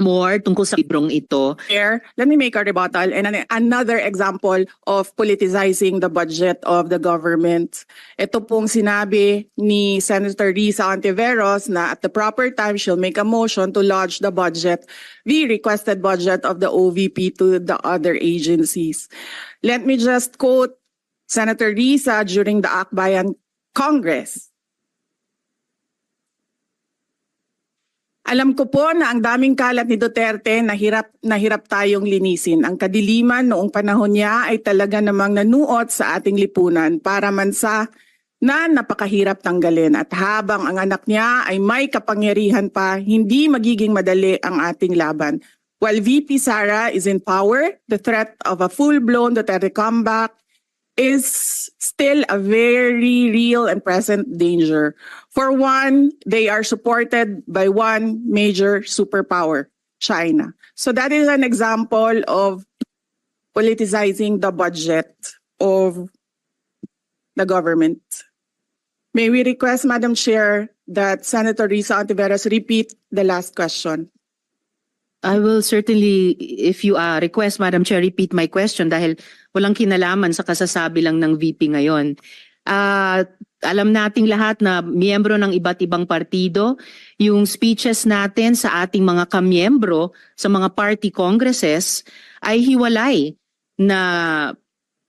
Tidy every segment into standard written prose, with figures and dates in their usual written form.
more tungkol sa librong ito. Chair, let me make a rebuttal and another example of politicizing the budget of the government. Ito pong sinabi ni Senator Risa Ontiveros na at the proper time she'll make a motion to lodge the budget, the requested budget of the OVP to the other agencies. Let me just quote Senator Risa during the Akbayan Congress. Alam ko po na ang daming kalat ni Duterte na hirap tayong linisin. Ang kadiliman noong panahon niya ay talaga namang nanuot sa ating lipunan para mansa na napakahirap tanggalin. At habang ang anak niya ay may kapangyarihan pa, hindi magiging madali ang ating laban. While VP Sara is in power, the threat of a full-blown Duterte comeback is still a very real and present danger. For one, they are supported by one major superpower, China. So that is an example of politicizing the budget of the government. May we request, Madam Chair, that Senator Risa Ontiveros repeat the last question? I will certainly, if you request, Madam Chair, repeat my question dahil walang kinalaman sa kasasabi lang ng VP ngayon. Alam nating lahat na miyembro ng iba't ibang partido, yung speeches natin sa ating mga kamiyembro sa mga party congresses ay hiwalay na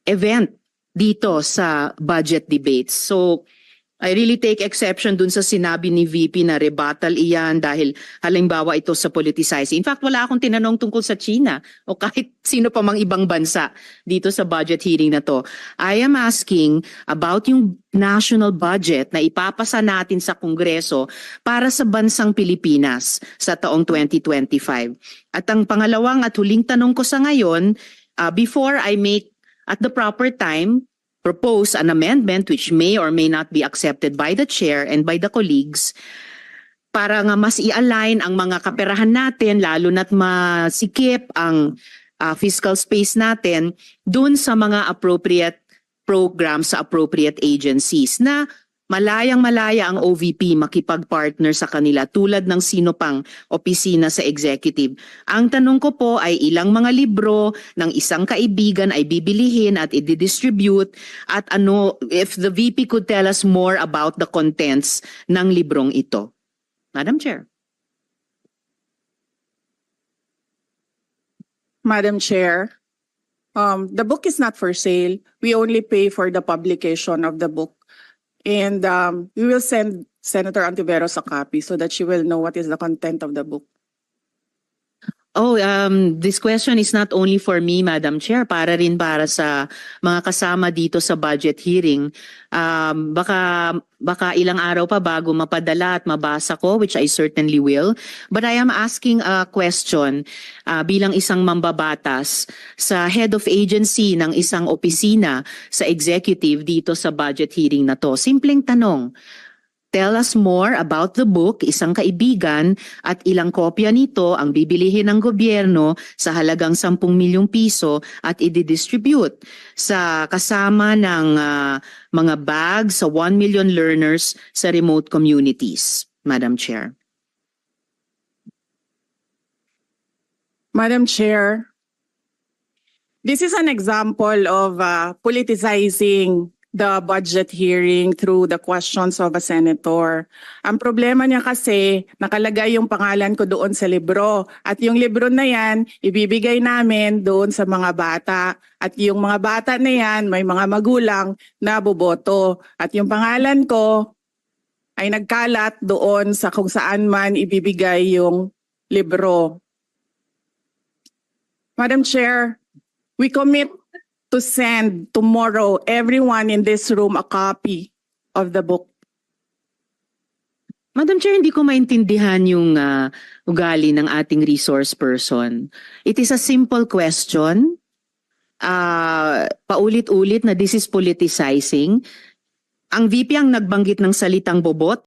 event dito sa budget debates. So, I really take exception dun sa sinabi ni VP na rebuttal iyan dahil halimbawa ito sa politicizing. In fact, wala akong tinanong tungkol sa China o kahit sino pa mang ibang bansa dito sa budget hearing na to. I am asking about yung national budget na ipapasa natin sa Kongreso para sa bansang Pilipinas sa taong 2025. At ang pangalawang at huling tanong ko sa ngayon, before I make at the proper time, propose an amendment which may or may not be accepted by the chair and by the colleagues para nga mas i-align ang mga kaperahan natin lalo na't masikip ang fiscal space natin dun sa mga appropriate programs sa appropriate agencies na malayang-malaya ang OVP makipag-partner sa kanila tulad ng sino pang opisina sa executive. Ang tanong ko po ay ilang mga libro ng isang kaibigan ay bibilihin at i-distribute at ano, if the VP could tell us more about the contents ng librong ito. Madam Chair. Madam Chair, the book is not for sale. We only pay for the publication of the book. And we will send Senator Ontiveros a copy so that she will know what is the content of the book. Oh, this question is not only for me, Madam Chair, para rin para sa mga kasama dito sa budget hearing. Baka ilang araw pa bago mapadala at mabasa ko, which I certainly will. But I am asking a question bilang isang mambabatas sa head of agency ng isang opisina sa executive dito sa budget hearing na to. Simpleng tanong. Tell us more about the book, isang kaibigan, at ilang kopya nito ang bibilihin ng gobyerno sa halagang 10 milyong piso at i-distribute sa kasama ng mga bags sa 1 million learners sa remote communities. Madam Chair. Madam Chair, this is an example of politicizing the budget hearing through the questions of a senator. Ang problema niya kasi, nakalagay yung pangalan ko doon sa libro. At yung libro na yan, ibibigay namin doon sa mga bata. At yung mga bata na yan, may mga magulang na boboto. At yung pangalan ko ay nagkalat doon sa kung saan man ibibigay yung libro. Madam Chair, we commit to send tomorrow everyone in this room a copy of the book. Madam Chair, hindi ko maintindihan yung ugali ng ating resource person. It is a simple question. Paulit-ulit na this is politicizing. Ang VP ang nagbanggit ng salitang bobot.